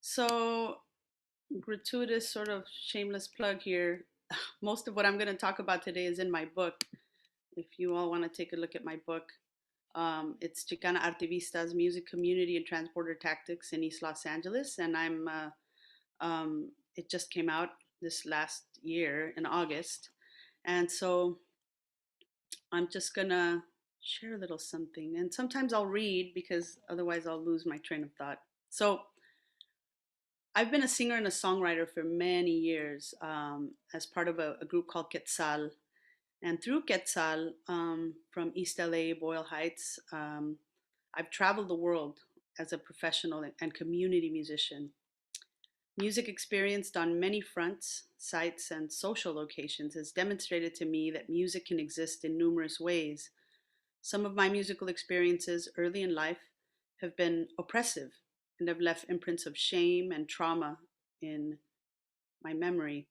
So, gratuitous sort of shameless plug here. Most of what I'm going to talk about today is in my book. If you all want to take a look at my book, it's Chican Artivistas, Music Community and Transporter Tactics in East Los Angeles. And it just came out this last year in August. And so I'm just going to share a little something. And sometimes I'll read because otherwise I'll lose my train of thought. So, I've been a singer and a songwriter for many years as part of a group called Quetzal. And through Quetzal, from East LA, Boyle Heights, I've traveled the world as a professional and community musician. Music experienced on many fronts, sites, and social locations has demonstrated to me that music can exist in numerous ways. Some of my musical experiences early in life have been oppressive and have left imprints of shame and trauma in my memory.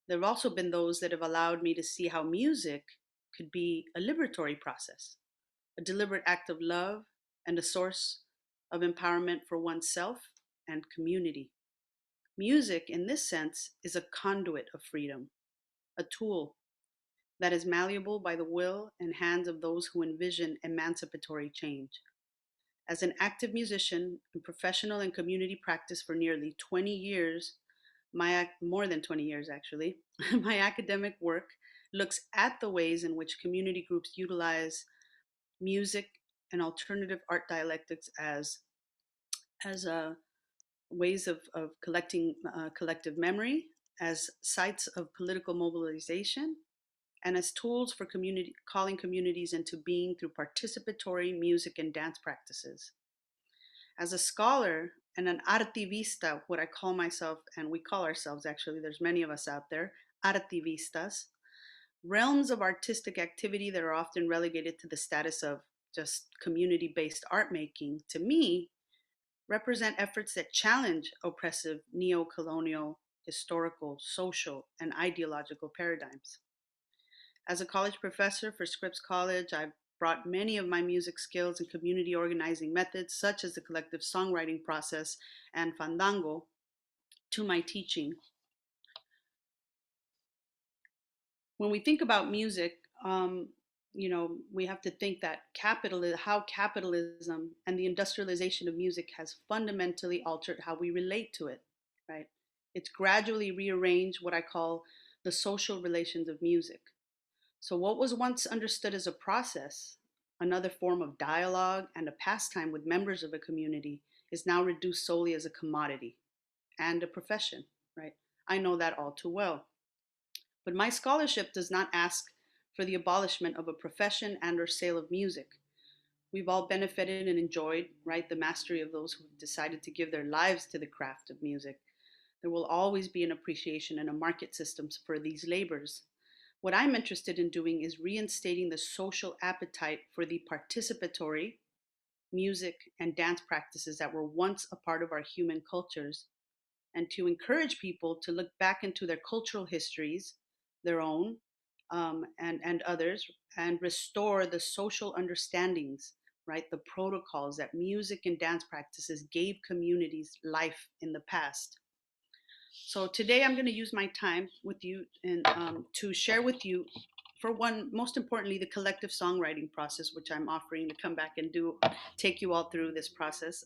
There have also been those that have allowed me to see how music could be a liberatory process, a deliberate act of love, and a source of empowerment for oneself and community. Music, in this sense, is a conduit of freedom, a tool that is malleable by the will and hands of those who envision emancipatory change. As an active musician in professional and community practice for nearly 20 years, more than 20 years actually, my academic work looks at the ways in which community groups utilize music and alternative art dialectics as ways of collecting collective memory, as sites of political mobilization, and as tools for community calling communities into being through participatory music and dance practices. As a scholar and an artivista, what I call myself, and we call ourselves actually, there's many of us out there, artivistas, realms of artistic activity that are often relegated to the status of just community based art making, to me, represent efforts that challenge oppressive neo colonial, historical, social, and ideological paradigms. As a college professor for Scripps College, I've brought many of my music skills and community organizing methods, such as the collective songwriting process and fandango, to my teaching. When we think about music, we have to think that how capitalism and the industrialization of music has fundamentally altered how we relate to it, right? It's gradually rearranged what I call the social relations of music. So, what was once understood as a process, another form of dialogue and a pastime with members of a community, is now reduced solely as a commodity and a profession, right? I know that all too well. But my scholarship does not ask for the abolishment of a profession and or sale of music. We've all benefited and enjoyed, right, the mastery of those who have decided to give their lives to the craft of music. There will always be an appreciation and a market system for these labors. What I'm interested in doing is reinstating the social appetite for the participatory music and dance practices that were once a part of our human cultures, and to encourage people to look back into their cultural histories, their own and others, and restore the social understandings, right? The protocols that music and dance practices gave communities life in the past. So today I'm going to use my time with you and to share with you, for one, most importantly, the collective songwriting process, which I'm offering to come back and take you all through this process,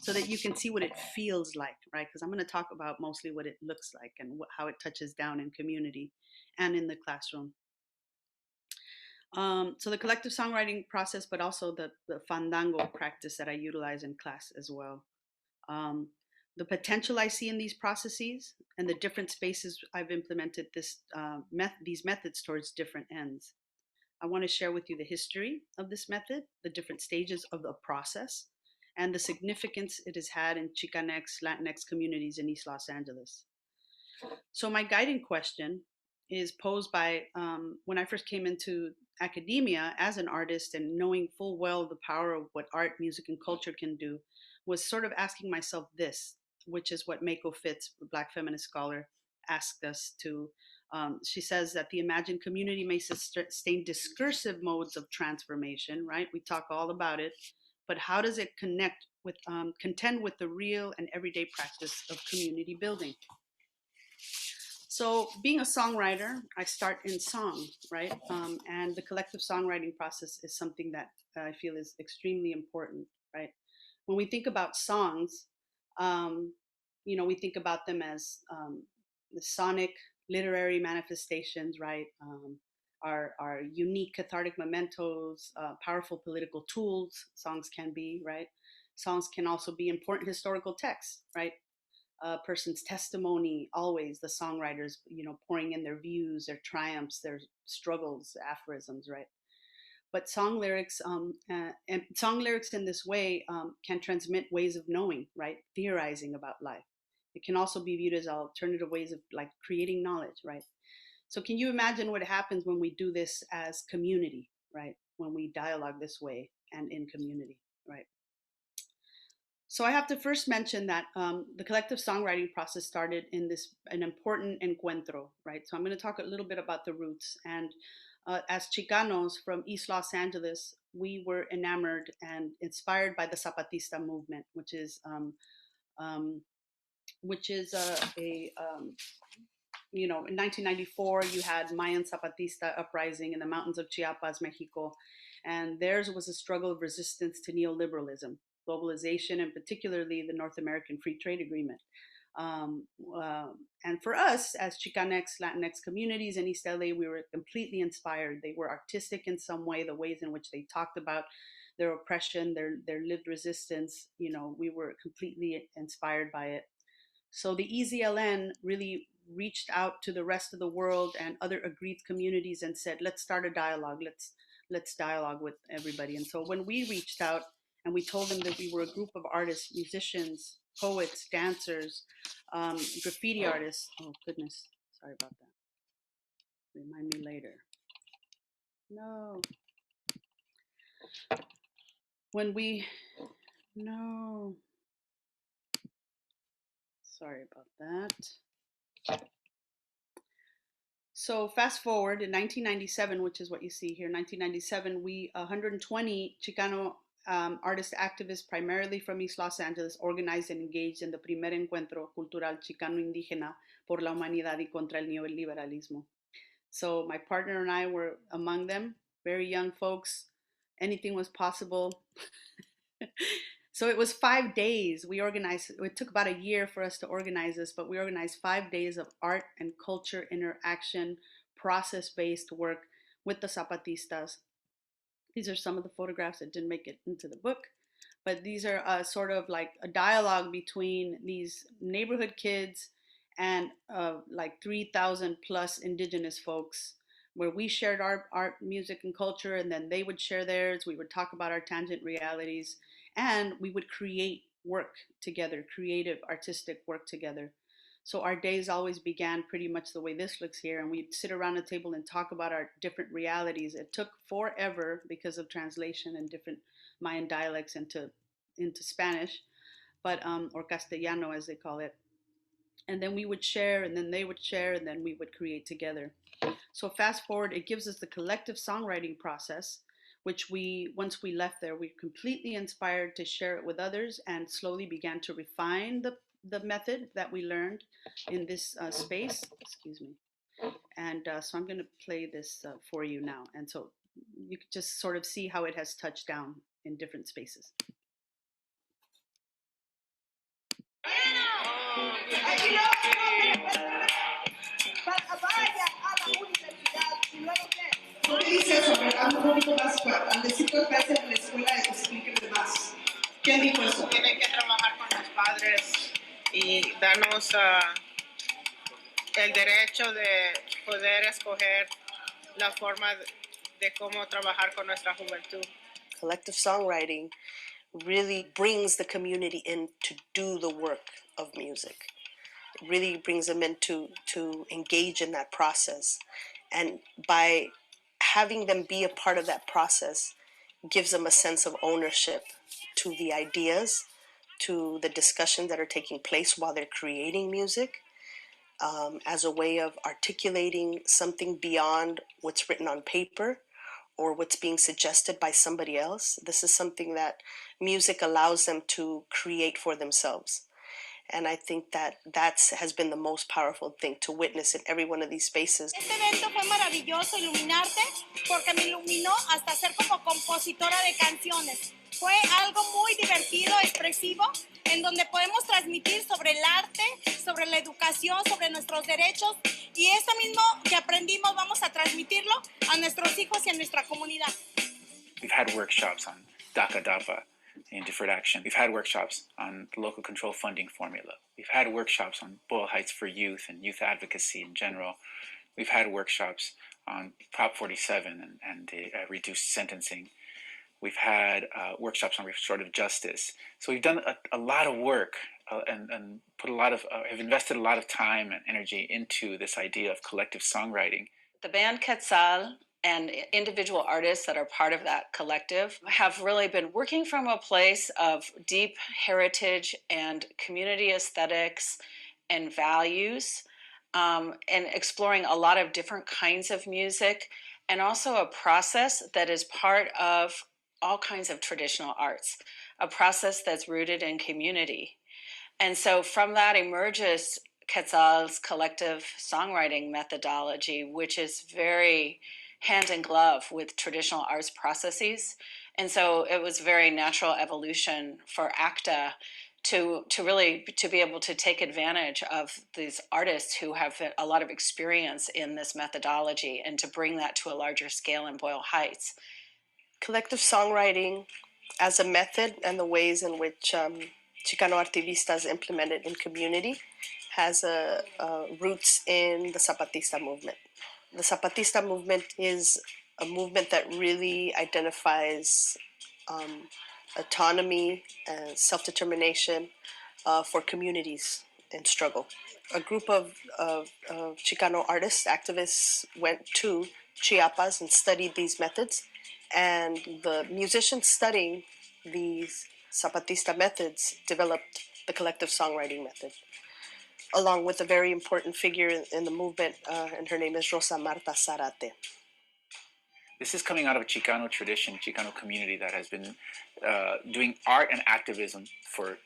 so that you can see what it feels like, right? Because I'm going to talk about mostly what it looks like and how it touches down in community and in the classroom. So the collective songwriting process, but also the fandango practice that I utilize in class as well. Um, the potential I see in these processes and the different spaces I've implemented these methods towards different ends. I want to share with you the history of this method, the different stages of the process, and the significance it has had in Chicanx, Latinx communities in East Los Angeles. So my guiding question is posed by when I first came into academia as an artist and knowing full well the power of what art, music, and culture can do, was sort of asking myself this, which is what Mako Fitz, the Black feminist scholar, asked us to. She says that the imagined community may sustain discursive modes of transformation, right? We talk all about it, but how does it contend with the real and everyday practice of community building? So being a songwriter, I start in song, right? And the collective songwriting process is something that I feel is extremely important, right? When we think about songs, um, we think about them as the sonic literary manifestations, right? Our unique cathartic mementos, powerful political tools, songs can be, right? Songs can also be important historical texts, right? A person's testimony, always the songwriters, pouring in their views, their triumphs, their struggles, aphorisms, right? But song lyrics in this way can transmit ways of knowing, right? Theorizing about life. It can also be viewed as alternative ways of like creating knowledge, right? So can you imagine what happens when we do this as community, right? When we dialogue this way and in community, right? So I have to first mention that the collective songwriting process started in an important encuentro, right? So I'm going to talk a little bit about the roots. And as Chicanos from East Los Angeles, we were enamored and inspired by the Zapatista movement, um, which is in 1994, you had Mayan Zapatista uprising in the mountains of Chiapas, Mexico, and theirs was a struggle of resistance to neoliberalism, globalization, and particularly the North American Free Trade Agreement. Um, uh, and for us, as Chicanx, Latinx communities in East LA, we were completely inspired. They were artistic in some way, the ways in which they talked about their oppression, their lived resistance. We were completely inspired by it. So the EZLN really reached out to the rest of the world and other aggrieved communities and said, let's start a dialogue. Let's dialogue with everybody. And so when we reached out and we told them that we were a group of artists, musicians, poets, dancers, graffiti artists. Oh goodness, sorry about that. Remind me later. No. When we, no. Sorry about that. So fast forward in 1997, which is what you see here, 1997, we 120 Chicano artist activists, primarily from East Los Angeles, organized and engaged in the primer encuentro cultural chicano indígena por la humanidad y contra el neoliberalismo. So my partner and I were among them, very young folks. Anything was possible. So it was 5 days. We organized, it took about a year for us to organize this, but we organized 5 days of art and culture interaction, process based work with the Zapatistas. These are some of the photographs that didn't make it into the book, but these are sort of like a dialogue between these neighborhood kids and like 3,000 plus indigenous folks, where we shared our art, music, and culture, and then they would share theirs. We would talk about our tangent realities, and we would create work together, creative, artistic work together. So our days always began pretty much the way this looks here, and we'd sit around a table and talk about our different realities. It took forever because of translation and different Mayan dialects into Spanish, but or Castellano as they call it. And then we would share, and then they would share, and then we would create together. So fast forward, it gives us the collective songwriting process, which once we left there, we completely inspired to share it with others and slowly began to refine the method that we learned in this space. Excuse me. And so I'm going to play this for you now. And so you can just sort of see how it has touched down in different spaces. ¿Qué dice eso? Hablando un poquito más, al decir que clases en la escuela, explíquenme más. ¿Quién dijo eso? Tienen que trabajar con los padres y darnos el derecho de poder escoger la forma de cómo trabajar con nuestra juventud. Collective songwriting really brings the community in to do the work of music. It really brings them in to engage in that process. And by having them be a part of that process gives them a sense of ownership to the ideas, to the discussions that are taking place while they're creating music, as a way of articulating something beyond what's written on paper or what's being suggested by somebody else. This is something that music allows them to create for themselves. And I think that has been the most powerful thing to witness in every one of these spaces. Este evento fue maravilloso, iluminarte, porque me iluminó hasta ser como compositora de canciones. Fue algo muy divertido, expresivo, en donde podemos transmitir sobre el arte, sobre la educación, sobre nuestros derechos, y esto mismo que aprendimos vamos a transmitirlo a nuestros hijos y a nuestra comunidad. We've had workshops on DACA DAPA and deferred action. We've had workshops on the local control funding formula. We've had workshops on Boyle Heights for youth and youth advocacy in general. We've had workshops on Prop 47 and reduced sentencing. We've had workshops on restorative justice. So we've done a lot of work and put a lot of, have invested a lot of time and energy into this idea of collective songwriting. The band Quetzal and individual artists that are part of that collective have really been working from a place of deep heritage and community aesthetics and values, and exploring a lot of different kinds of music, and also a process that is part of all kinds of traditional arts, a process that's rooted in community. And so from that emerges Quetzal's collective songwriting methodology, which is very hand in glove with traditional arts processes. And so it was very natural evolution for ACTA to be able to take advantage of these artists who have a lot of experience in this methodology and to bring that to a larger scale in Boyle Heights. Collective songwriting as a method and the ways in which Chicano Artivistas implement it in community has roots in the Zapatista movement. The Zapatista movement is a movement that really identifies autonomy and self-determination for communities in struggle. A group of Chicano artists, activists, went to Chiapas and studied these methods, and the musicians studying these Zapatista methods developed the collective songwriting method, along with a very important figure in the movement, and her name is Rosa Marta Zarate. This is coming out of a Chicano tradition, Chicano community that has been doing art and activism for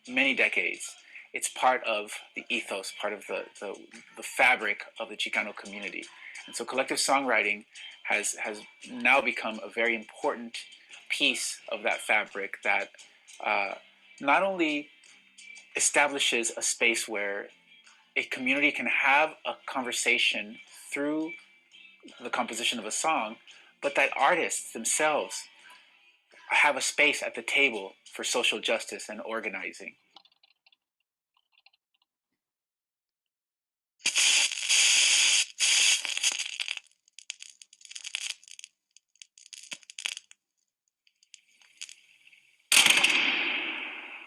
many decades. It's part of the ethos, part of the fabric of the Chicano community. And so collective songwriting has now become a very important piece of that fabric that not only establishes a space where a community can have a conversation through the composition of a song, but that artists themselves have a space at the table for social justice and organizing.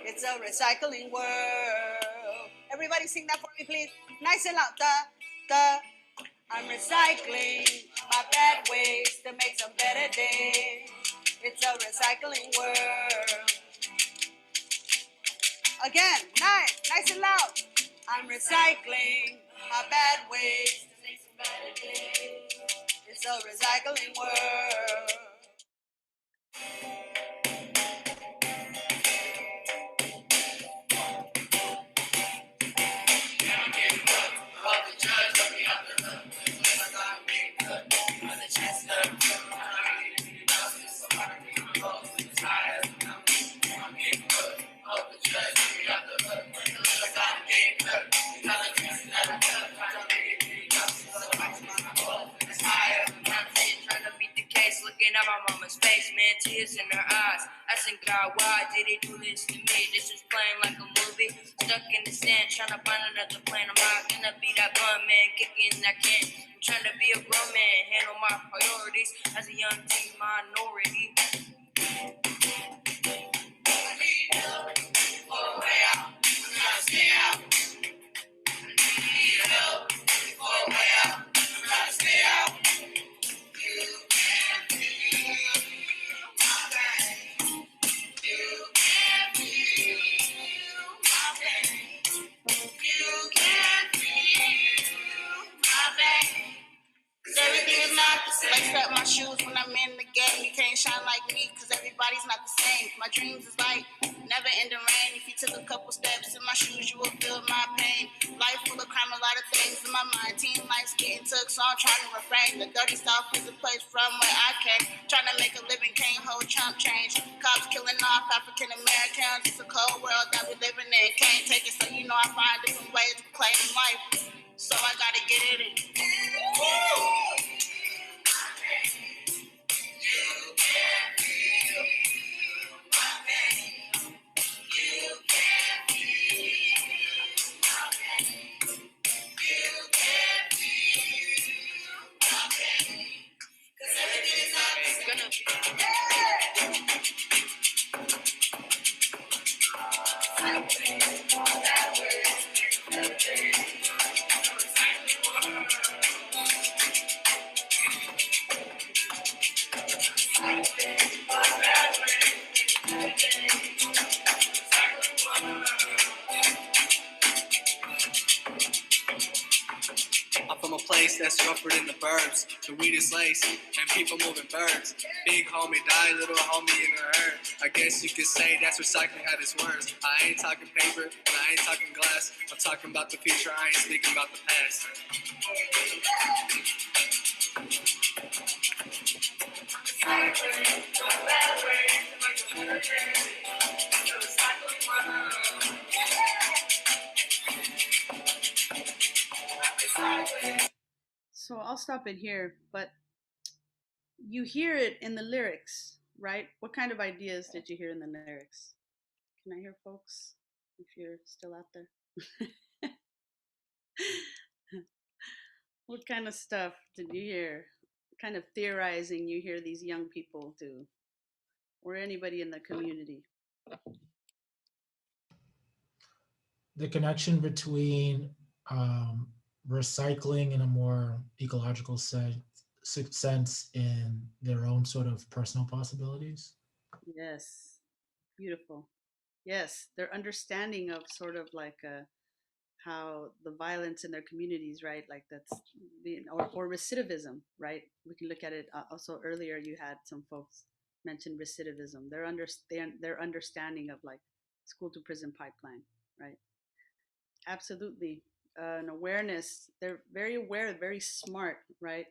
It's a recycling world. Everybody sing that for me, please. Nice and loud. Da, da. I'm recycling my bad ways to make some better days. It's a recycling world. Again, nice and loud. I'm recycling my bad ways to make some better days. It's a recycling world. Looking at my mama's face, man, tears in her eyes. Asking God, why did he do this to me? This is playing like a movie. Stuck in the sand, trying to find another plan. I'm not gonna be that bum man, kicking that can. I'm trying to be a grown man, handle my priorities as a young teen minority. I need help for a way out. I'm trying to stay out. I need help for a way out. I'm trying to stay out. Everything is not the same. Lace up my shoes when I'm dreams is like never ending rain. If you took a couple steps in my shoes, you will feel my pain. Life full of crime, a lot of things in my mind. Teen life's getting took, so I'm trying to refrain. The dirty South is a place from where I came. Trying to make a living, can't hold chump change. Cops killing off African Americans. It's a cold world that we're living in. Can't take it, so you know I find different ways to claim life. So I gotta get it in. I'm from a place that's rougher than the burbs. The weed is lace and people moving birds. Big homie died, little homie in the herd. I guess you could say that's recycling at its worst. I ain't talking paper and I ain't talking glass. I'm talking about the future, I ain't speaking about the past. So I'll stop it here, but you hear it in the lyrics, right? What kind of ideas did you hear in the lyrics? Can I hear folks if you're still out there? What kind of stuff did you hear? What kind of theorizing you hear these young people do, or anybody in the community? The connection between recycling in a more ecological sense in their own sort of personal possibilities. Yes, beautiful. Yes, their understanding of sort of like how the violence in their communities, right? Like that's or recidivism, right? We can look at it. Also, earlier you had some folks mention recidivism. Their understanding of like school to prison pipeline, right? Absolutely, an awareness. They're very aware, very smart, right?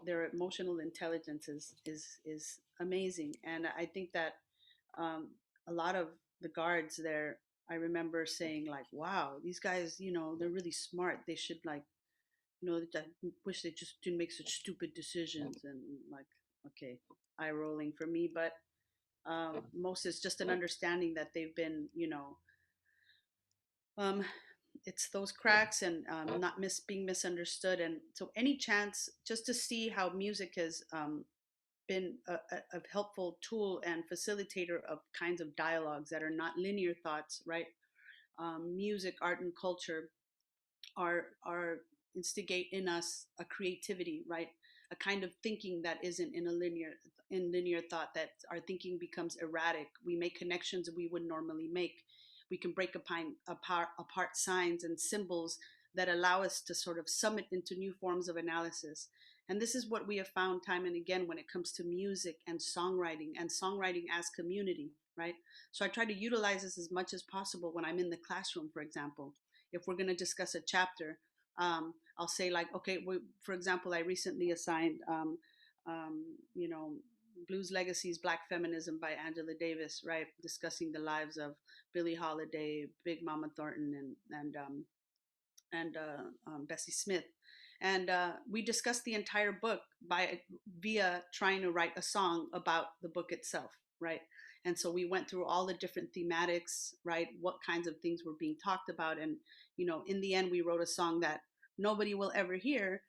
Their emotional intelligence is amazing, and I think that um, a lot of the guards there, I remember saying like, "Wow, these guys, they're really smart. They should like, I wish they just didn't make such stupid decisions." And like, okay, eye rolling for me, but most is just an understanding that they've been, um, it's those cracks and not being misunderstood, and so any chance just to see how music has been a helpful tool and facilitator of kinds of dialogues that are not linear thoughts, right? Music, art, and culture are instigate in us a creativity, right? A kind of thinking that isn't in linear thought, that our thinking becomes erratic. We make connections we would normally make. We can break apart signs and symbols that allow us to sort of summit into new forms of analysis. And this is what we have found time and again when it comes to music and songwriting as community, right? So I try to utilize this as much as possible when I'm in the classroom, for example. If we're going to discuss a chapter, I'll say like, okay, for example, I recently assigned, you know, Blues Legacies, Black Feminism by Angela Davis, right? Discussing the lives of Billie Holiday, Big Mama Thornton, and Bessie Smith. And we discussed the entire book via trying to write a song about the book itself, right? And so we went through all the different thematics, right? What kinds of things were being talked about, and in the end, we wrote a song that nobody will ever hear.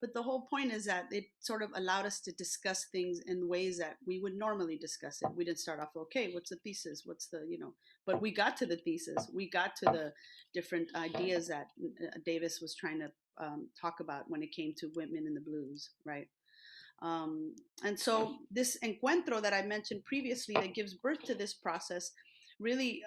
But the whole point is that it sort of allowed us to discuss things in ways that we would normally discuss it. We didn't start off, okay, what's the thesis? But we got to the thesis. We got to the different ideas that Davis was trying to talk about when it came to women in the blues, right? And so this encuentro that I mentioned previously that gives birth to this process really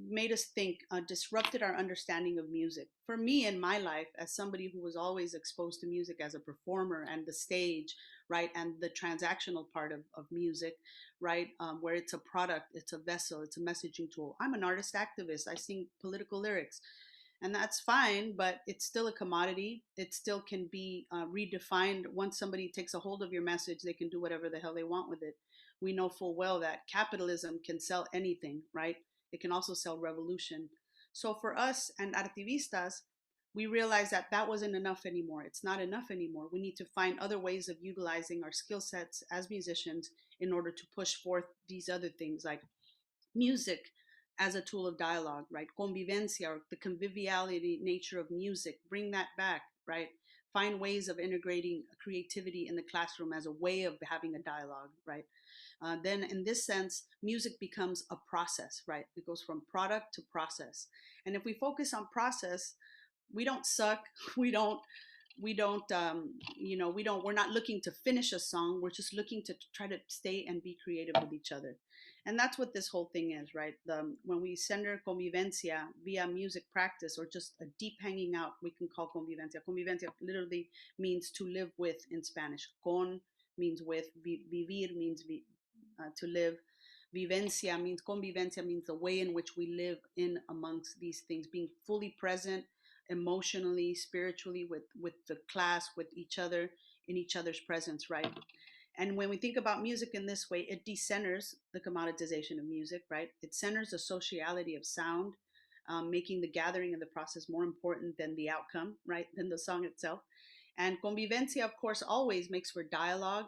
made us think, disrupted our understanding of music. For me in my life, as somebody who was always exposed to music as a performer and the stage, right? And the transactional part of music, right? Where it's a product, it's a vessel, it's a messaging tool. I'm an artist activist. I sing political lyrics, and that's fine, but it's still a commodity. It still can be redefined. Once somebody takes a hold of your message, they can do whatever the hell they want with it. We know full well that capitalism can sell anything, right? It can also sell revolution. So for us and Artivistas, we realized that that wasn't enough anymore. It's not enough anymore. We need to find other ways of utilizing our skill sets as musicians in order to push forth these other things like music as a tool of dialogue, right? Convivencia, or the conviviality nature of music, bring that back, right? Find ways of integrating creativity in the classroom as a way of having a dialogue, right? Then in this sense, music becomes a process, right? It goes from product to process. And if we focus on process, we don't suck. We don't we're not looking to finish a song. We're just looking to try to stay and be creative with each other. And that's what this whole thing is, right? When we center convivencia via music practice or just a deep hanging out, we can call convivencia. Convivencia literally means to live with in Spanish. Con means with, vivir means to live. Vivencia means, convivencia means the way in which we live in amongst these things, being fully present emotionally, spiritually, with the class, with each other, in each other's presence, right? And when we think about music in this way, it decenters the commoditization of music, right? It centers the sociality of sound, making the gathering and the process more important than the outcome, right? Than the song itself. And convivencia, of course, always makes for dialogue,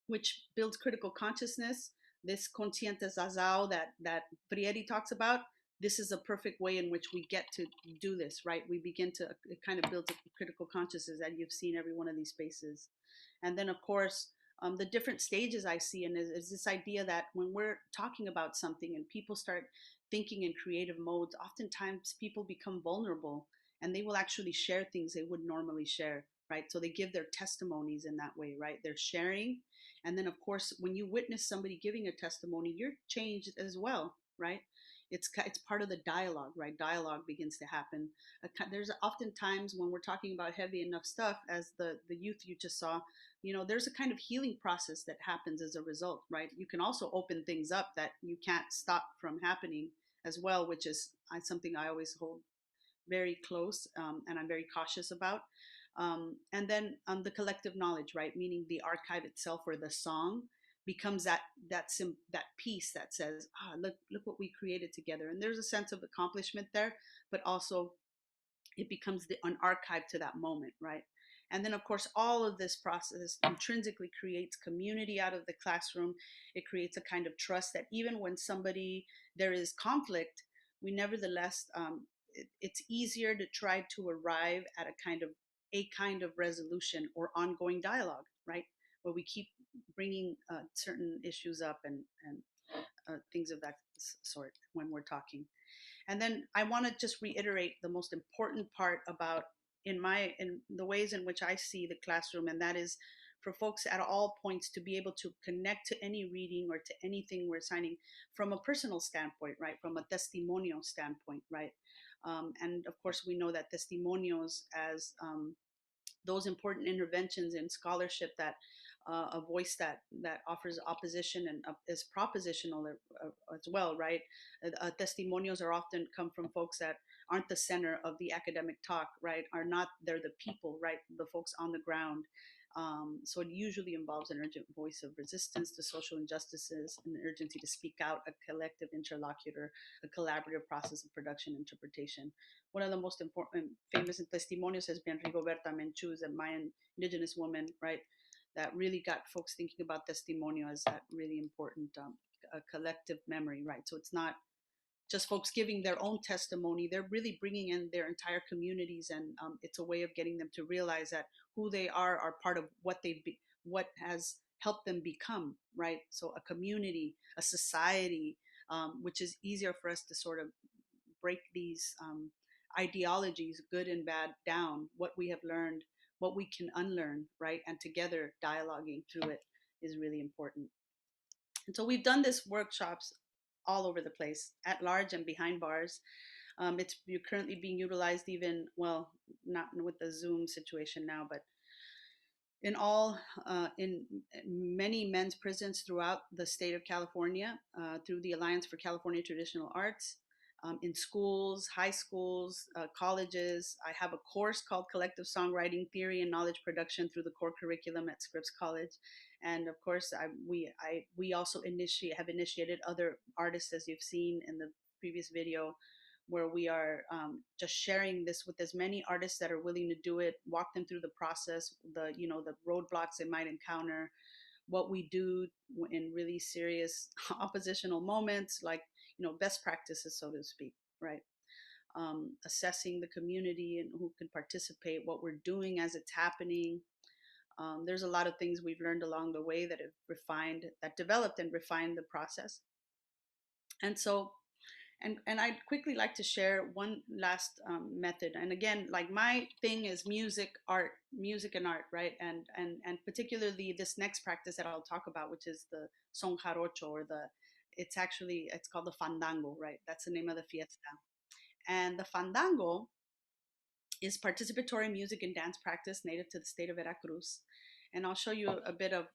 which builds critical consciousness. This conscientizazao that Frieri talks about, this is a perfect way in which we get to do this, right? We begin to kind of build a critical consciousness that you've seen every one of these spaces. And then, of course, the different stages I see in is this idea that when we're talking about something and people start thinking in creative modes, oftentimes people become vulnerable and they will actually share things they would normally share, right? So they give their testimonies in that way, right? They're sharing. And then, of course, when you witness somebody giving a testimony, you're changed as well, right? It's part of the dialogue, right? Dialogue begins to happen. There's often times when we're talking about heavy enough stuff, as the youth you just saw, there's a kind of healing process that happens as a result, right? You can also open things up that you can't stop from happening as well, which is something I always hold very close, and I'm very cautious about. And then the collective knowledge, right? Meaning the archive itself or the song becomes that piece that says, look what we created together. And there's a sense of accomplishment there, but also it becomes an archive to that moment, right? And then, of course, all of this process intrinsically creates community out of the classroom. It creates a kind of trust that even when there is conflict, we nevertheless, it's easier to try to arrive at a kind of resolution or ongoing dialogue, right? Where we keep bringing certain issues up and things of that sort when we're talking. And then I want to just reiterate the most important part about in the ways in which I see the classroom, and that is for folks at all points to be able to connect to any reading or to anything we're signing from a personal standpoint, right? From a testimonio standpoint, right? And of course, we know that testimonios as those important interventions in scholarship that a voice that offers opposition and is propositional as well, right? Testimonials are often come from folks that aren't the center of the academic talk, right? They're the people, right? The folks on the ground. So it usually involves an urgent voice of resistance to social injustices, an urgency to speak out, a collective interlocutor, a collaborative process of production interpretation. One of the most important, famous testimonios has been Rigoberta Menchú's, a Mayan indigenous woman, right? That really got folks thinking about testimonio as that really important a collective memory, right? So it's not just folks giving their own testimony, they're really bringing in their entire communities, and it's a way of getting them to realize that who they are part of what has helped them become, right? So a community, a society, which is easier for us to sort of break these ideologies, good and bad, down, what we have learned, what we can unlearn, right? And together dialoguing through it is really important. And so we've done this workshops all over the place, at large and behind bars. It's currently being utilized even, well, not with the Zoom situation now, but in many men's prisons throughout the state of California, through the Alliance for California Traditional Arts, in schools, high schools, colleges. I have a course called Collective Songwriting Theory and Knowledge Production through the core curriculum at Scripps College. And of course, we also have initiated other artists, as you've seen in the previous video, where we are just sharing this with as many artists that are willing to do it, walk them through the process, the roadblocks they might encounter, what we do in really serious oppositional moments, like best practices, so to speak, right? Assessing the community and who can participate, what we're doing as it's happening. There's a lot of things we've learned along the way that developed and refined the process. And so, and I'd quickly like to share one last method. And again, like my thing is music and art, right? And particularly this next practice that I'll talk about, which is the son jarocho, or it's called the fandango, right? That's the name of the fiesta. And the fandango is participatory music and dance practice native to the state of Veracruz. And I'll show you a bit of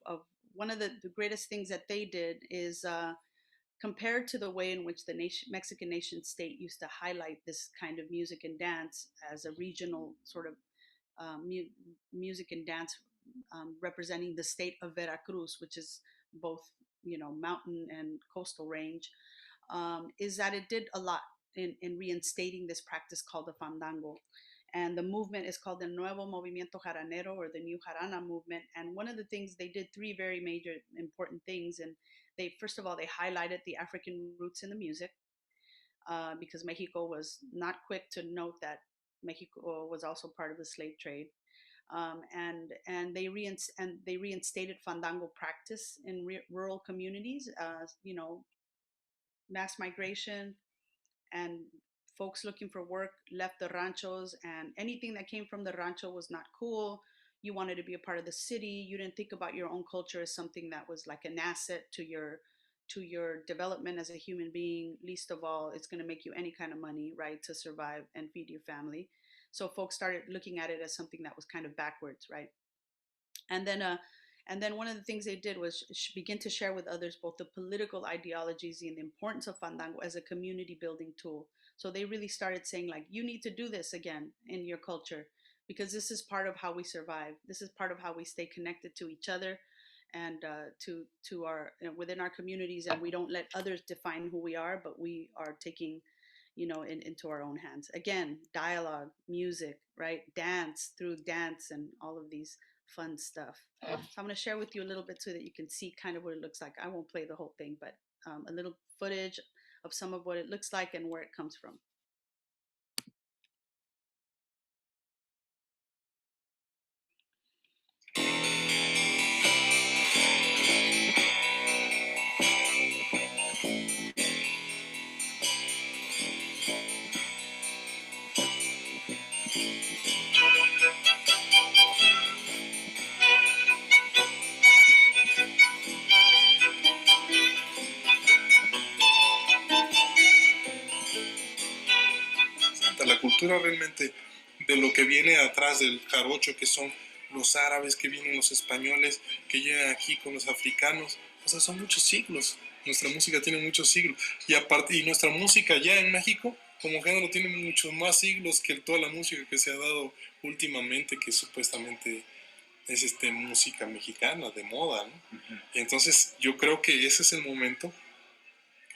one of the greatest things that they did is compared to the way in which the Mexican nation state used to highlight this kind of music and dance as a regional sort of music and dance representing the state of Veracruz, which is both mountain and coastal range, is that it did a lot in reinstating this practice called the fandango. And the movement is called the Nuevo Movimiento Jaranero, or the New Jarana movement. And one of the things they did, three very major important things, and first of all, they highlighted the African roots in the music, because Mexico was not quick to note that Mexico was also part of the slave trade. And they reinstated fandango practice in rural communities. Mass migration and folks looking for work left the ranchos, and anything that came from the rancho was not cool. You wanted to be a part of the city. You didn't think about your own culture as something that was like an asset to your development as a human being. Least of all, it's going to make you any kind of money, right, to survive and feed your family. So folks started looking at it as something that was kind of backwards, right? And then one of the things they did was begin to share with others both the political ideologies and the importance of fandango as a community building tool. So they really started saying, like, you need to do this again in your culture, because this is part of how we survive. This is part of how we stay connected to each other and to our within our communities, and we don't let others define who we are, but we are taking into our own hands. Again, dialogue, music, right? Through dance and all of these fun stuff. So I'm going to share with you a little bit so that you can see kind of what it looks like. I won't play the whole thing, but a little footage of some of what it looks like and where it comes from. La cultura realmente de lo que viene atrás del jarocho, que son los árabes, que vienen los españoles, que llegan aquí con los africanos. O sea, son muchos siglos. Nuestra música tiene muchos siglos. Y nuestra música ya en México, como género, tiene muchos más siglos que toda la música que se ha dado últimamente, que supuestamente es música mexicana de moda, ¿no? Y entonces yo creo que ese es el momento,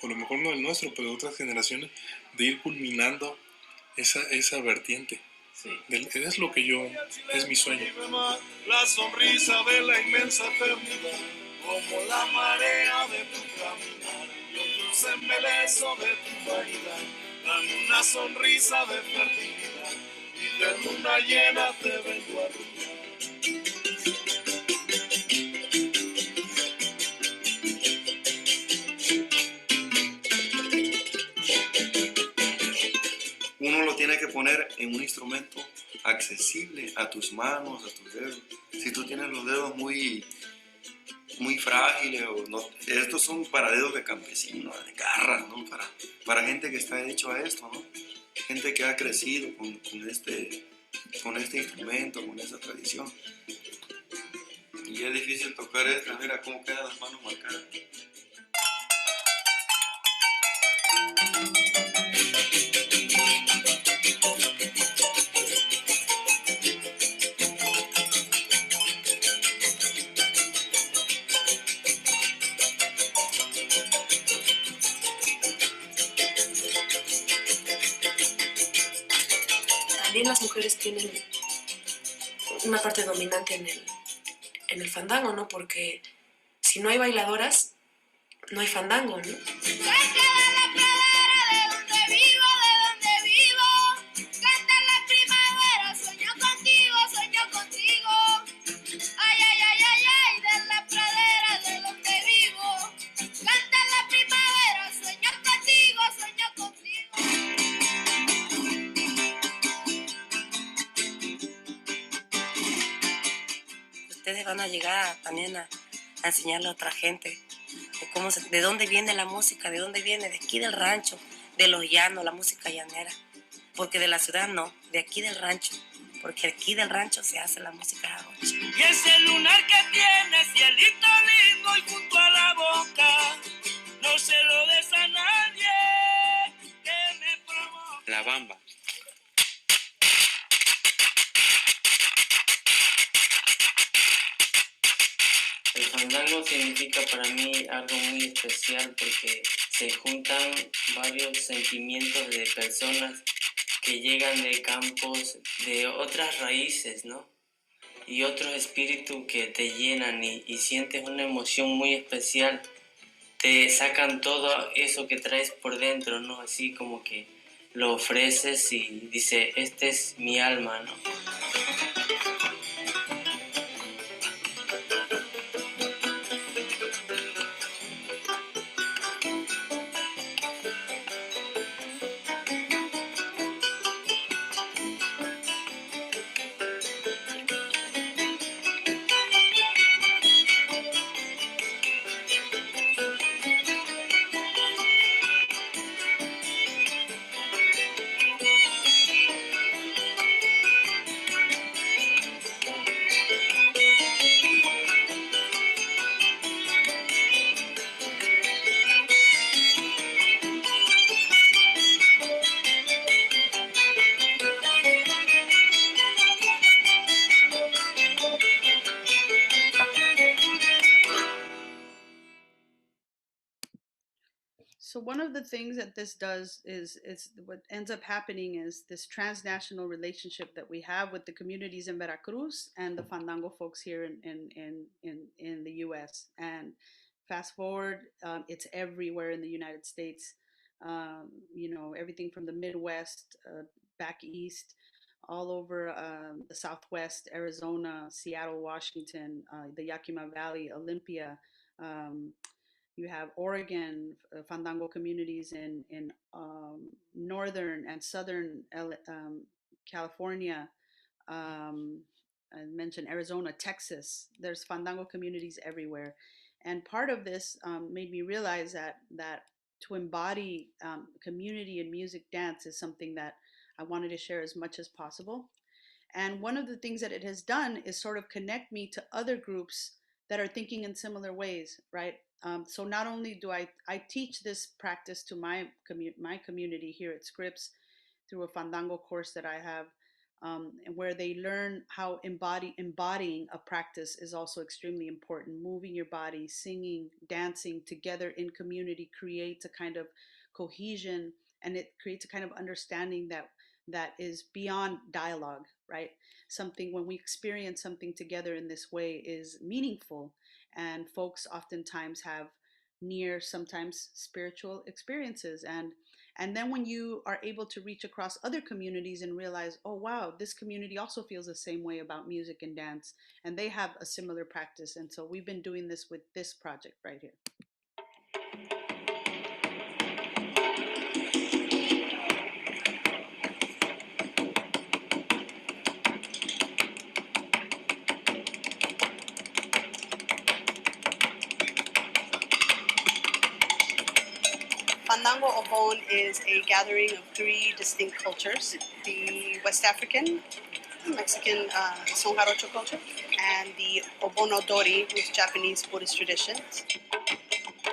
o a lo mejor no el nuestro, pero de otras generaciones, de ir culminando esa vertiente. Sí. Es lo que es mi sueño. La sonrisa de la inmensa eternidad, como la marea de tu caminar, y un dulce embeleso de tu vanidad, dame una sonrisa de fertilidad, y de luna llena te vengo a arrullar. Uno lo tiene que poner en un instrumento accesible a tus manos, a tus dedos. Si tú tienes los dedos muy frágiles, o no, estos son para dedos de campesino, de garras, ¿no? Para gente que está hecho a esto, ¿no? Gente que ha crecido con este instrumento, con esta tradición. Y es difícil tocar esta, mira cómo quedan las manos marcadas. También las mujeres tienen una parte dominante en el fandango, ¿no? Porque si no hay bailadoras, no hay fandango, ¿no? Ustedes van a llegar también a enseñarle a otra gente de dónde viene la música, de dónde viene, de aquí del rancho, de los llanos, la música llanera. Porque de la ciudad no, de aquí del rancho. Porque aquí del rancho se hace la música jarocha. Y ese lunar que tiene, cielito lindo y junto a la boca, no se lo des a nadie que me provoca. La bamba. El fandango significa para mí algo muy especial porque se juntan varios sentimientos de personas que llegan de campos de otras raíces, ¿no? Y otros espíritus que te llenan y sientes una emoción muy especial. Te sacan todo eso que traes por dentro, ¿no? Así como que lo ofreces y dice, este es mi alma, ¿no? So one of the things that this does is what ends up happening is this transnational relationship that we have with the communities in Veracruz and the Fandango folks here in the U.S. And fast forward, it's everywhere in the United States. Everything from the Midwest, back east, all over the Southwest, Arizona, Seattle, Washington, the Yakima Valley, Olympia. You have Oregon Fandango communities in northern and southern California. I mentioned Arizona, Texas. There's Fandango communities everywhere, and part of this made me realize that to embody community in music dance is something that I wanted to share as much as possible. And one of the things that it has done is sort of connect me to other groups that are thinking in similar ways, right? So not only do I teach this practice to my community here at Scripps through a Fandango course that I have, where they learn how embodying a practice is also extremely important. Moving your body, singing, dancing together in community creates a kind of cohesion, and it creates a kind of understanding that is beyond dialogue, right? Something when we experience something together in this way is meaningful, and folks oftentimes have near, sometimes spiritual experiences, and then when you are able to reach across other communities and realize, oh wow, this community also feels the same way about music and dance, and they have a similar practice. And so we've been doing this with this project right here. Fandango Obon is a gathering of three distinct cultures: the West African, Mexican son jarocho culture, and the Obonodori, which is Japanese Buddhist traditions.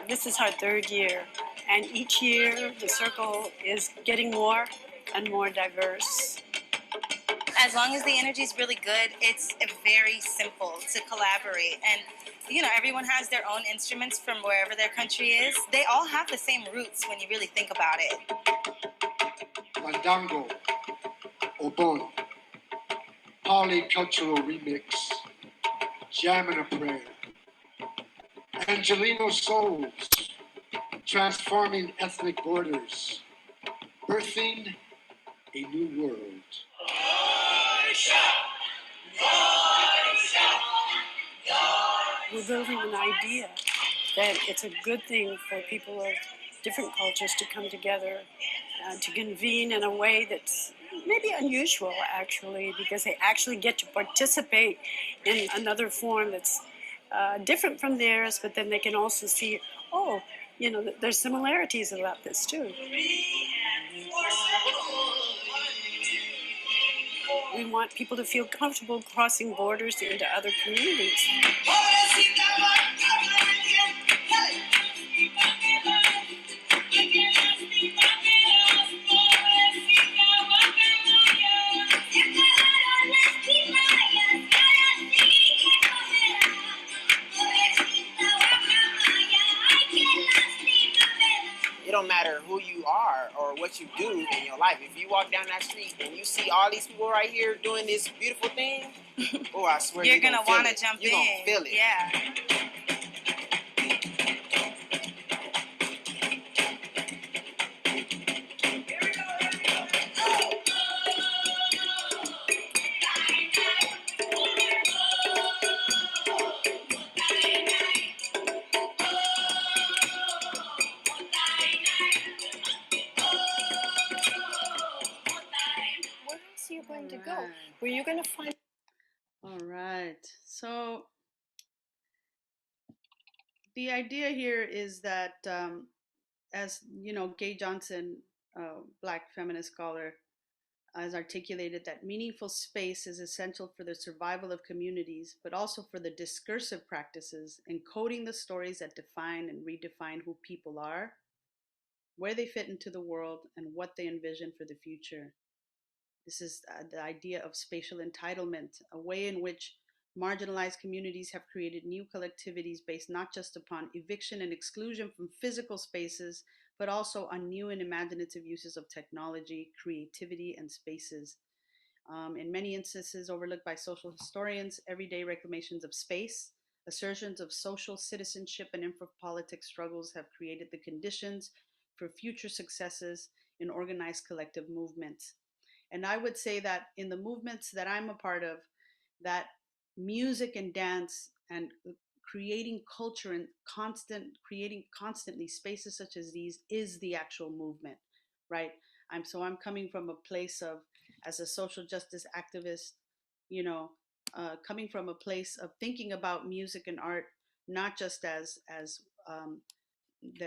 This is our third year, and each year the circle is getting more and more diverse. As long as the energy is really good, it's very simple to collaborate. And, you know, everyone has their own instruments from wherever their country is. They all have the same roots when you really think about it. Fandango, Obon, Polycultural Remix, Jam and a Prayer, Angelino Souls, Transforming Ethnic Borders, Birthing a New World. We're building an idea that it's a good thing for people of different cultures to come together, to convene in a way that's maybe unusual, actually, because they actually get to participate in another form that's different from theirs, but then they can also see, oh, you know, there's similarities about this too. We want people to feel comfortable crossing borders into other communities. It don't matter who you are or what you do in your life. If you walk down that street and you see all these people right here doing this beautiful thing, oh, I swear You're gonna want to jump in. You're gonna feel it. Yeah. You're going to go, where you're going to find. All right. So the idea here is that, as you know, Gay Johnson, Black feminist scholar, has articulated that meaningful space is essential for the survival of communities, but also for the discursive practices, encoding the stories that define and redefine who people are, where they fit into the world, and what they envision for the future. This is the idea of spatial entitlement, a way in which marginalized communities have created new collectivities based not just upon eviction and exclusion from physical spaces, but also on new and imaginative uses of technology, creativity, and spaces. In many instances overlooked by social historians, everyday reclamations of space, assertions of social citizenship, and infrapolitics struggles have created the conditions for future successes in organized collective movements. And I would say that in the movements that I'm a part of, that music and dance and creating culture and creating constantly spaces such as these is the actual movement, right? I'm coming from a place of, as a social justice activist, you know, coming from a place of thinking about music and art not just as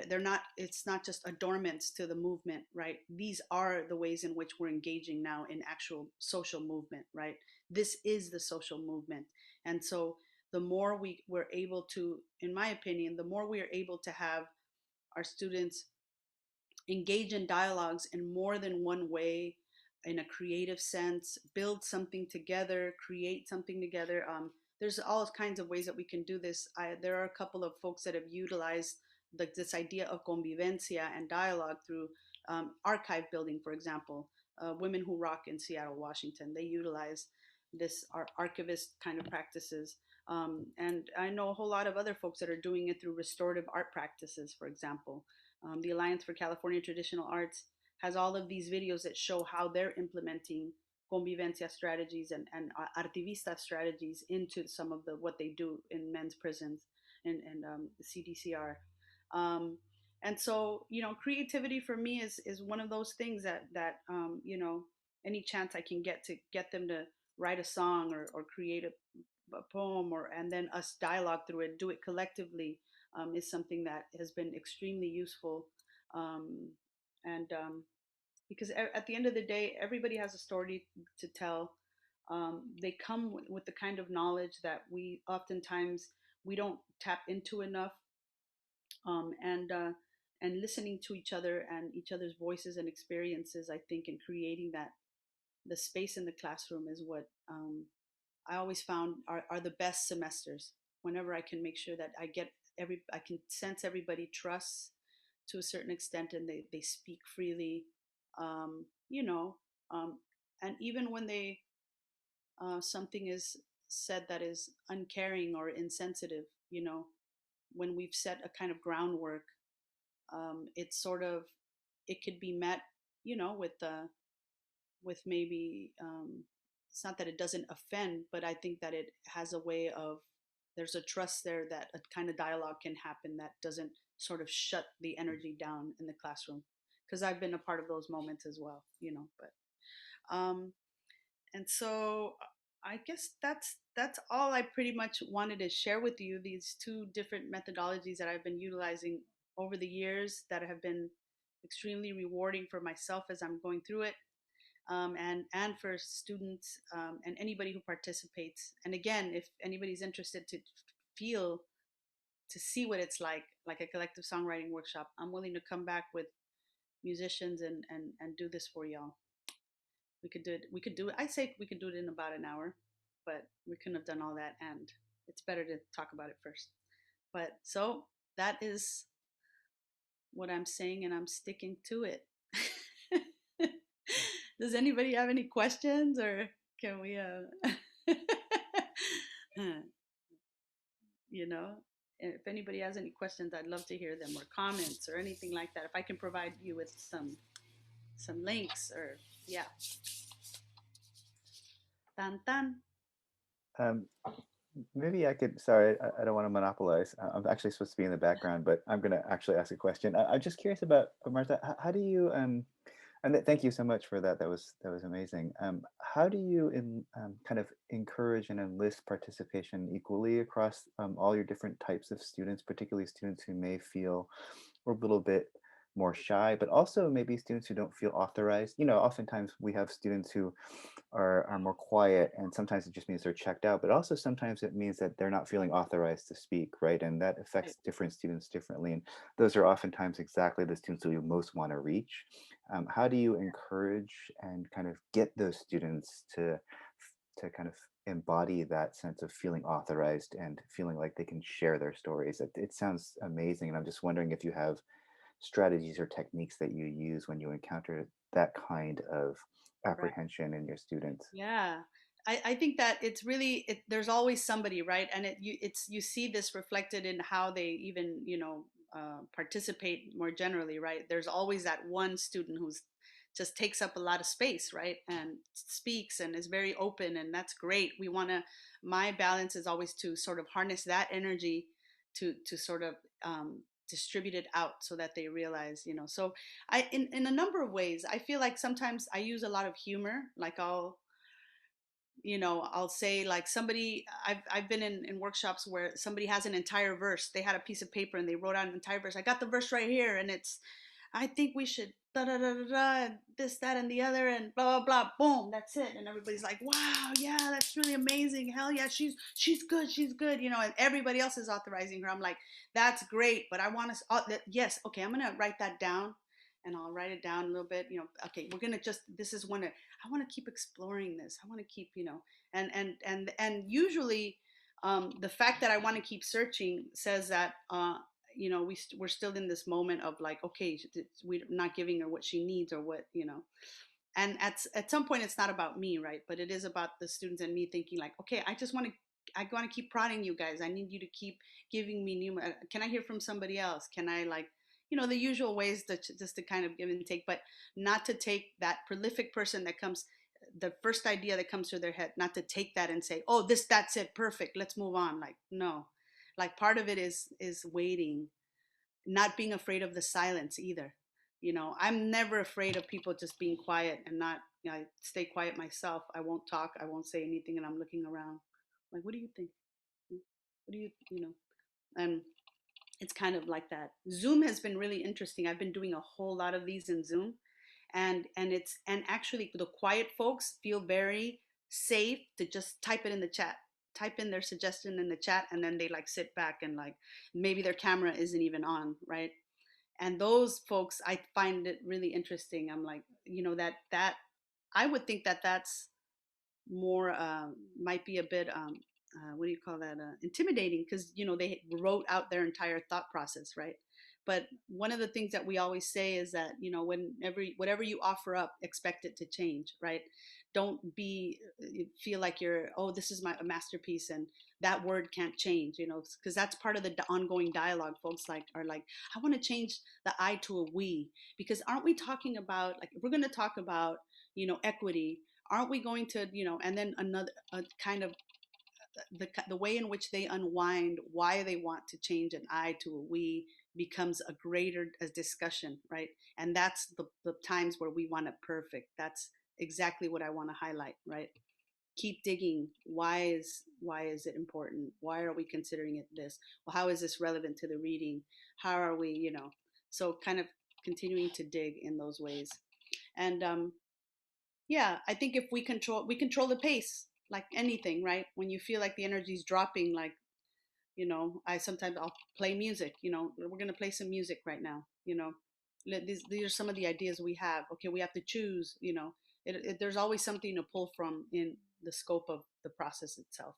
they're not, it's not just adornments to the movement, right? These are the ways in which we're engaging now in actual social movement, right? This is the social movement. And so the more we're able to, in my opinion, the more we are able to have our students engage in dialogues in more than one way, in a creative sense, build something together, create something together. There's all kinds of ways that we can do this. There are a couple of folks that have utilized this idea of convivencia and dialogue through archive building, for example. Women Who Rock in Seattle, Washington, they utilize this archivist kind of practices. And I know a whole lot of other folks that are doing it through restorative art practices, for example. The Alliance for California Traditional Arts has all of these videos that show how they're implementing convivencia strategies and Artivistas strategies into some of the what they do in men's prisons and the CDCR. Um, and so, you know, creativity for me is one of those things that you know, any chance I can get to get them to write a song or create a poem, or and then us dialogue through it, do it collectively, is something that has been extremely useful. Um, and Because at the end of the day, everybody has a story to tell. They come with the kind of knowledge that we oftentimes we don't tap into enough, um, and uh, and listening to each other and each other's voices and experiences, I think, in creating that the space in the classroom is what I always found are the best semesters. Whenever I can make sure that I can sense everybody trusts to a certain extent, and they speak freely, um, you know, um, and even when they something is said that is uncaring or insensitive, when we've set a kind of groundwork, it's sort of it could be met, with maybe it's not that it doesn't offend, but I think that it has a way of there's a trust there that a kind of dialogue can happen that doesn't sort of shut the energy down in the classroom. Because I've been a part of those moments as well, but and so I guess that's all I pretty much wanted to share with you. These two different methodologies that I've been utilizing over the years that have been extremely rewarding for myself as I'm going through it, and for students, and anybody who participates. And again, if anybody's interested to feel to see what it's like a collective songwriting workshop, I'm willing to come back with musicians and do this for y'all. We could do it. I say we could do it in about an hour, but we couldn't have done all that, and it's better to talk about it first. But so that is what I'm saying, and I'm sticking to it. Does anybody have any questions, or can we you know, if anybody has any questions, I'd love to hear them, or comments or anything like that. If I can provide you with some links, or yeah. Tan tan. Um, Maybe I could, sorry, I don't want to monopolize. I'm actually supposed to be in the background, but I'm going to actually ask a question. I'm just curious about, Martha, how do you, and thank you so much for that. That was amazing. How do you kind of encourage and enlist participation equally across all your different types of students, particularly students who may feel a little bit more shy, but also maybe students who don't feel authorized? Oftentimes we have students who are more quiet, and sometimes it just means they're checked out, but also sometimes it means that they're not feeling authorized to speak, right? And that affects different students differently, and those are oftentimes exactly the students who you most want to reach. How do you encourage and kind of get those students to kind of embody that sense of feeling authorized and feeling like they can share their stories? It sounds amazing, and I'm just wondering if you have strategies or techniques that you use when you encounter that kind of Right. apprehension in your students. Yeah. I think that it's really there's always somebody, right? And you see this reflected in how they even participate more generally, right? There's always that one student who's just takes up a lot of space, right? And speaks and is very open, and that's great. My balance is always to sort of harness that energy to sort of distribute it out so that they realize, so in a number of ways, I feel like sometimes I use a lot of humor. Like I'll say, like, I've been in workshops where somebody has an entire verse. They had a piece of paper and they wrote out an entire verse. I got the verse right here, and I think we should da da da da da, this, that, and the other, and blah blah blah. Boom, that's it. And everybody's like, "Wow, yeah, that's really amazing. Hell yeah, she's good, she's good." And everybody else is authorizing her. I'm like, "That's great, but I want to. Yes, okay, I'm gonna write that down, and I'll write it down a little bit. Okay, we're gonna just. This is one. I want to keep exploring this. I want to keep, and usually, the fact that I want to keep searching says that." We're still in this moment of like, okay, we're not giving her what she needs, or what, and at some point it's not about me, right? But it is about the students and me thinking like, okay, I want to keep prodding you guys. I need you to keep giving me new. Can I hear from somebody else? Can I, like, the usual ways just to kind of give and take, but not to take that prolific person that comes, the first idea that comes to their head, not to take that and say, oh, that's it, perfect, let's move on. Like, no. Like, part of it is waiting, not being afraid of the silence either. I'm never afraid of people just being quiet and not, I stay quiet myself. I won't talk, I won't say anything, and I'm looking around like, what do you think? What do and it's kind of like that. Zoom has been really interesting. I've been doing a whole lot of these in Zoom, and actually the quiet folks feel very safe to just type it in the chat, type in their suggestion in the chat, and then they like sit back and like maybe their camera isn't even on, right? And those folks, I find it really interesting. I'm like, that I would think that that's more might be a bit what do you call that, intimidating, because they wrote out their entire thought process, right? But one of the things that we always say is that whatever you offer up, expect it to change, right? Don't feel like you're, oh, this is a masterpiece and that word can't change, because that's part of the ongoing dialogue. Folks are like, I want to change the I to a we, because aren't we talking about, like, if we're going to talk about equity, aren't we going to, and then another kind of the way in which they unwind why they want to change an I to a we becomes a greater discussion, right? And that's the times where we want it perfect. That's exactly what I want to highlight, right? Keep digging. Why is it important? Why are we considering it this? Well, how is this relevant to the reading? How are we, so kind of continuing to dig in those ways. And yeah, I think if we control the pace, like anything, right? When you feel like the energy's dropping, like, I'll play music, we're going to play some music right now, these are some of the ideas we have. Okay, we have to choose, there's always something to pull from in the scope of the process itself,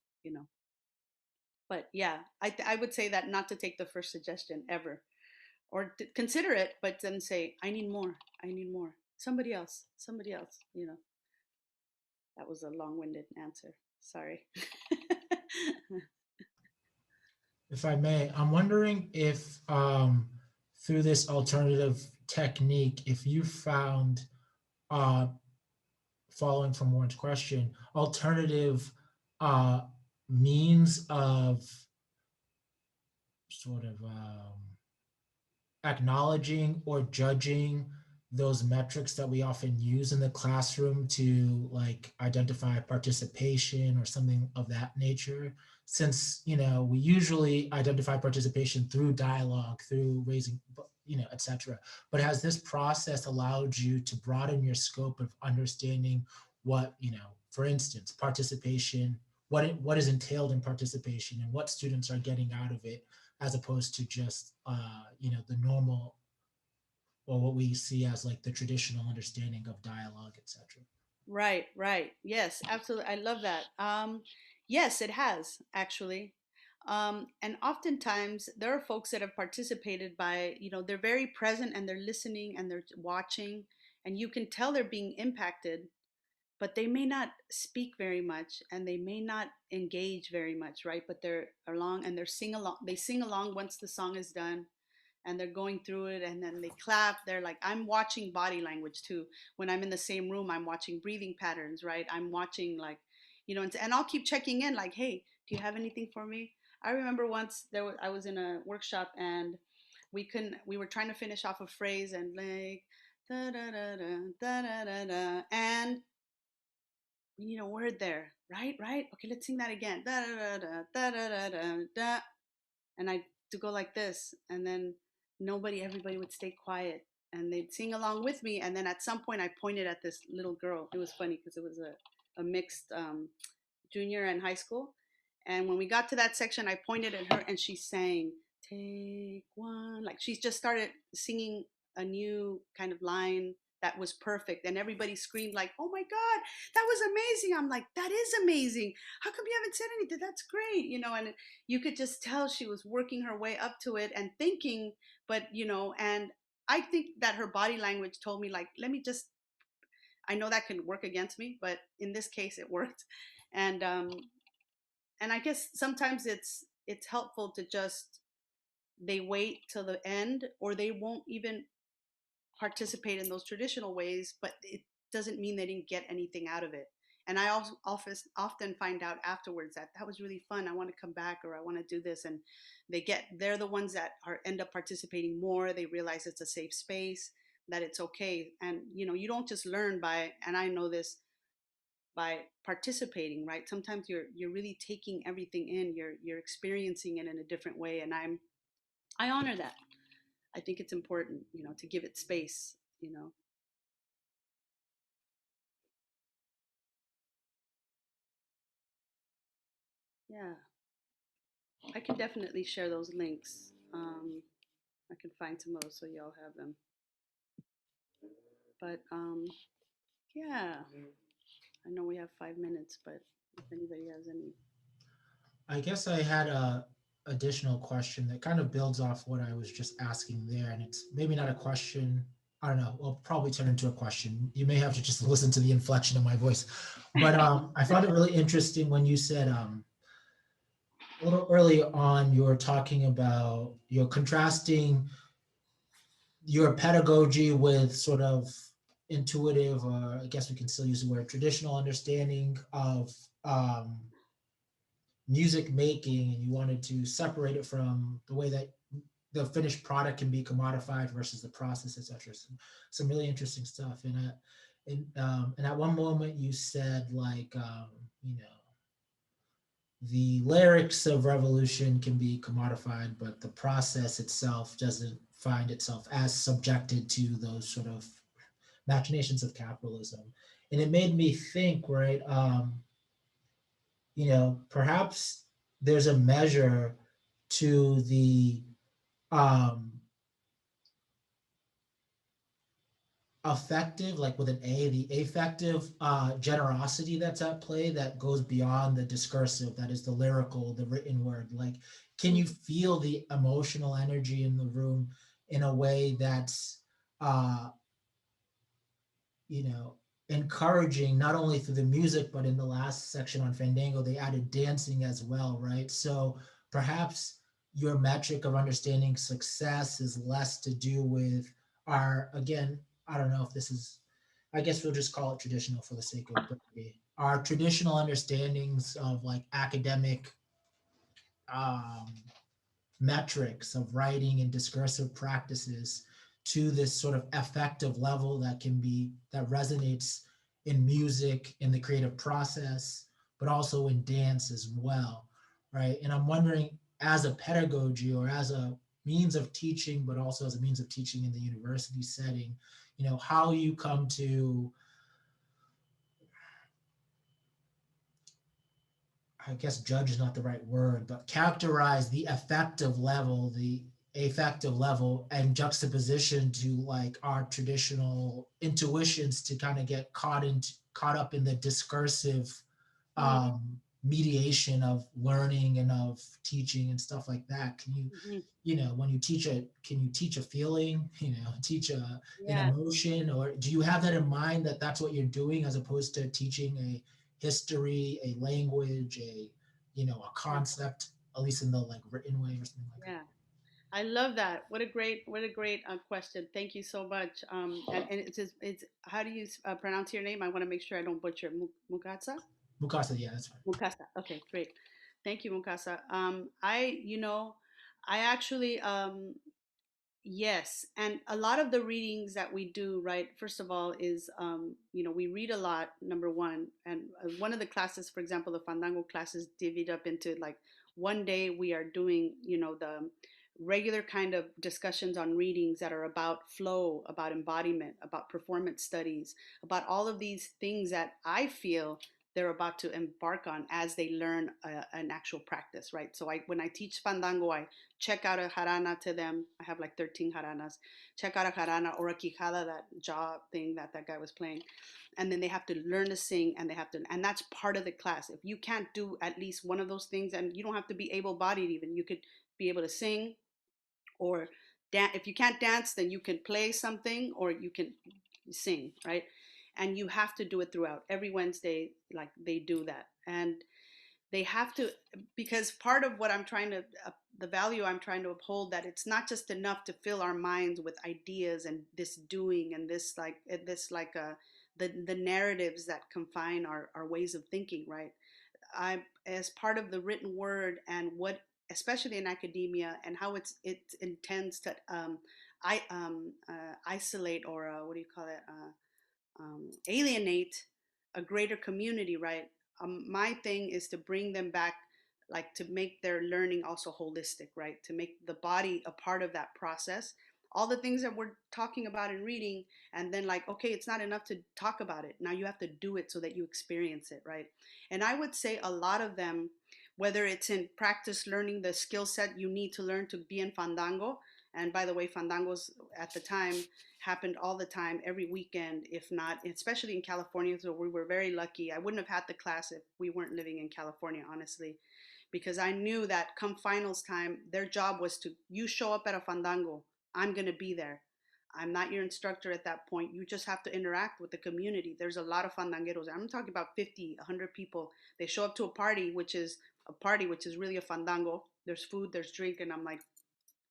But yeah, I would say that not to take the first suggestion ever, or consider it, but then say, I need more, somebody else, That was a long-winded answer. Sorry. If I may, I'm wondering if through this alternative technique, if you found, uh, following from Warren's question, alternative uh, means of sort of acknowledging or judging those metrics that we often use in the classroom to like identify participation or something of that nature, since we usually identify participation through dialogue, through raising, etc. But has this process allowed you to broaden your scope of understanding what, for instance, participation, what is entailed in participation and what students are getting out of it, as opposed to just the normal, or what we see as like the traditional understanding of dialogue, etc. Right. Yes, absolutely. I love that. Yes, it has actually. And oftentimes there are folks that have participated by, they're very present and they're listening and they're watching, and you can tell they're being impacted, but they may not speak very much and they may not engage very much, right? But they're along and they sing along once the song is done, and they're going through it, and then they clap. They're like, I'm watching body language too. When I'm in the same room, I'm watching breathing patterns, right? I'm watching, like, and I'll keep checking in, like, hey, do you have anything for me? I remember once I was in a workshop and we were trying to finish off a phrase, and like, da da da da da da da da, and we need a word there, right? Okay, let's sing that again. Da da da da da da da da. And I to go like this, and then everybody would stay quiet, and they'd sing along with me. And then at some point, I pointed at this little girl. It was funny because it was a mixed junior and high school. And when we got to that section, I pointed at her, and she sang "Take One." Like she just started singing a new kind of line that was perfect, and everybody screamed like, "Oh my God, that was amazing!" I'm like, "That is amazing. How come you haven't said anything? That's great." And you could just tell she was working her way up to it and thinking, but and I think that her body language told me, like, let me just, I know that can work against me, but in this case it worked. And I guess sometimes it's helpful to just, they wait till the end, or they won't even participate in those traditional ways, but it doesn't mean they didn't get anything out of it. And I also often find out afterwards that that was really fun. I want to come back, or I want to do this. And they're the ones that end up participating more. They realize it's a safe space, that it's okay. And you don't just learn by, and I know this, by participating, right? Sometimes you're really taking everything in. You're experiencing it in a different way, and I honor that. I think it's important, to give it space, Yeah, I can definitely share those links. I can find some of those so y'all have them. But yeah, I know we have 5 minutes, but if anybody has any. I guess I had a additional question that kind of builds off what I was just asking there, and it's maybe not a question. I don't know. It'll probably turn into a question. You may have to just listen to the inflection of my voice, but I found it really interesting when you said a little early on you were talking about you're contrasting your pedagogy with sort of intuitive, or I guess we can still use the word traditional understanding of um, music making, and you wanted to separate it from the way that the finished product can be commodified versus the process, etc. Some really interesting stuff. And at one moment you said like you know, the lyrics of revolution can be commodified, but the process itself doesn't find itself as subjected to those sort of machinations of capitalism. And it made me think, right? You know, perhaps there's a measure to the um, effective, like with an A, the affective generosity that's at play that goes beyond the discursive, that is the lyrical, the written word. Like, can you feel the emotional energy in the room in a way that's, uh, you know, encouraging not only through the music, but in the last section on Fandango, they added dancing as well, right? So perhaps your metric of understanding success is less to do with our, again, I don't know if this is, I guess we'll just call it traditional for the sake of brevity. Our traditional understandings of like academic um, metrics of writing and discursive practices to this sort of affective level that can be, that resonates in music, in the creative process, but also in dance as well, right? And I'm wondering, as a pedagogy or as a means of teaching, but also as a means of teaching in the university setting, you know, how you come to, I guess judge is not the right word, but characterize the affective level, the affective level, and juxtaposition to like our traditional intuitions to kind of get caught up in the discursive mediation of learning and of teaching and stuff like that. Can you, you know, when you teach a, can you teach a feeling, you know, teach an emotion, or do you have that in mind that that's what you're doing as opposed to teaching a history, a language, a, you know, a concept, at least in the like written way or something like that? Yeah, I love that. What a great question. Thank you so much. And it's how do you pronounce your name? I want to make sure I don't butcher. Mukasa. Mukasa, yeah, that's right. Mukasa. Okay, great. Thank you, Mukasa. You know, I actually, yes, and a lot of the readings that we do, right? First of all, is you know, we read a lot. Number one, and one of the classes, for example, the Fandango classes divvied up into like one day we are doing, you know, the regular kind of discussions on readings that are about flow, about embodiment, about performance studies, about all of these things that I feel they're about to embark on as they learn an actual practice, right? So when I teach Fandango, I check out a jarana to them. I have like 13 jaranas. Check out a jarana or a quijada, that jaw thing that that guy was playing. And then they have to learn to sing, and they have to, and that's part of the class. If you can't do at least one of those things, and you don't have to be able bodied even, you could be able to sing or if you can't dance, then you can play something or you can sing, right? And you have to do it throughout every Wednesday, like they do that. And they have to, because part of what I'm trying to the value I'm trying to uphold, that it's not just enough to fill our minds with ideas and this doing and this like the narratives that confine our ways of thinking, right? I, as part of the written word and what, especially in academia, and how it intends to isolate or what do you call it, alienate a greater community, right? My thing is to bring them back, like to make their learning also holistic, right? To make the body a part of that process. All the things that we're talking about in reading, and then like, okay, it's not enough to talk about it. Now you have to do it so that you experience it, right? And I would say a lot of them, whether it's in practice learning the skill set you need to learn to be in fandango. And by the way, fandangos at the time happened all the time, every weekend, if not, especially in California. So we were very lucky. I wouldn't have had the class if we weren't living in California, honestly, because I knew that come finals time, their job was to, you show up at a fandango, I'm going to be there. I'm not your instructor at that point. You just have to interact with the community. There's a lot of fandangueros. I'm talking about 50, 100 people. They show up to a party, which is really a fandango. There's food, there's drink, and I'm like,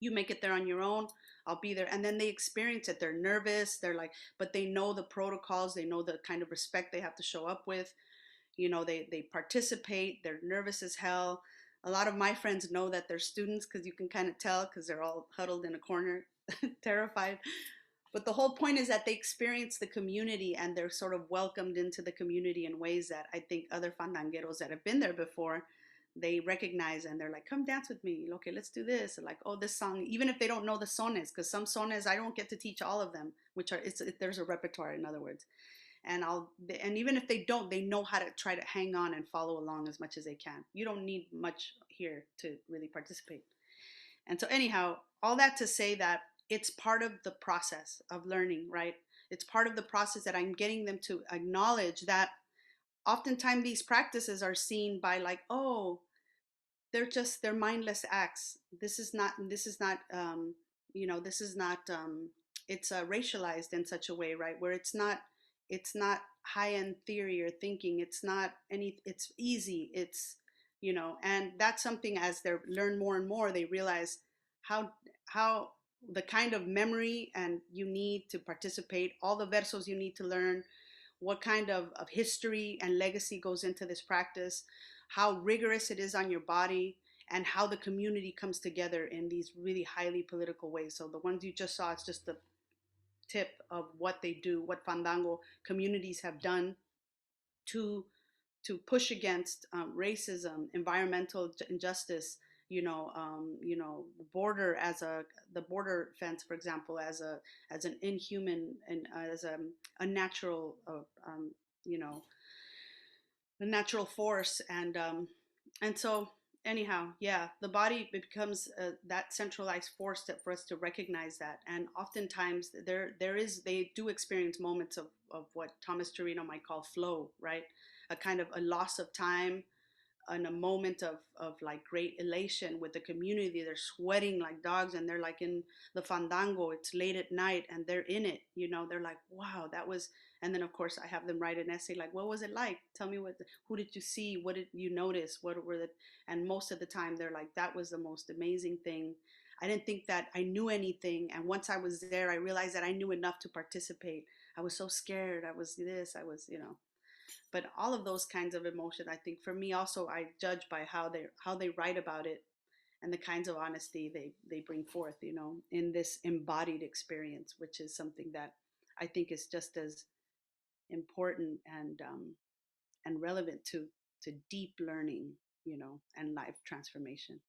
you make it there on your own, I'll be there. And then they experience it. They're nervous, they're like, but they know the protocols, they know the kind of respect they have to show up with. They participate, they're nervous as hell. A lot of my friends know that they're students because you can kind of tell, because they're all huddled in a corner terrified. But the whole point is that they experience the community and they're sort of welcomed into the community in ways that I think other fandangueros that have been there before, they recognize, and they're like, come dance with me. Okay, let's do this. Like, oh, this song, even if they don't know the sones, because some sones I don't get to teach all of them, which are, there's a repertoire, in other words. And even if they don't, they know how to try to hang on and follow along as much as they can. You don't need much here to really participate. And so anyhow, all that to say that it's part of the process of learning, right? It's part of the process that I'm getting them to acknowledge that oftentimes these practices are seen by like, oh, they're mindless acts. This is not it's racialized in such a way, right, where it's not high end theory or thinking. It's easy. And that's something, as they learn more and more, they realize how how the kind of memory and you need to participate, all the versos you need to learn, what kind of history and legacy goes into this practice, how rigorous it is on your body, and how the community comes together in these really highly political ways. So the ones you just saw, it's just the tip of what they do, what fandango communities have done to push against racism, environmental injustice, border as the border fence, for example, as an inhuman and as a unnatural, you know, a natural force. And so anyhow, yeah, the body becomes that centralized force that for us to recognize that. And oftentimes they do experience moments of what Thomas Torino might call flow, right? A kind of a loss of time, in a moment of like great elation with the community. They're sweating like dogs, and they're like in the fandango, it's late at night and they're in it, they're like, wow, that was. And then of course I have them write an essay like, what was it like, tell me who did you see, what did you notice, what were the. And most of the time they're like, that was the most amazing thing. I didn't think that I knew anything, and once I was there I realized that I knew enough to participate. I was so scared, I was this, I was. But all of those kinds of emotion, I think for me also, I judge by how they write about it, and the kinds of honesty they bring forth, in this embodied experience, which is something that I think is just as important and relevant to deep learning, and life transformation.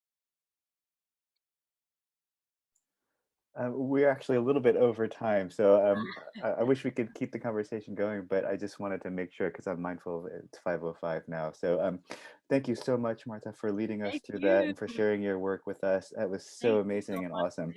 We're actually a little bit over time, so I wish we could keep the conversation going, but I just wanted to make sure, because I'm mindful it's 5:05 now. So thank you so much, Marta, for leading us through that and for sharing your work with us. That was so amazing and awesome.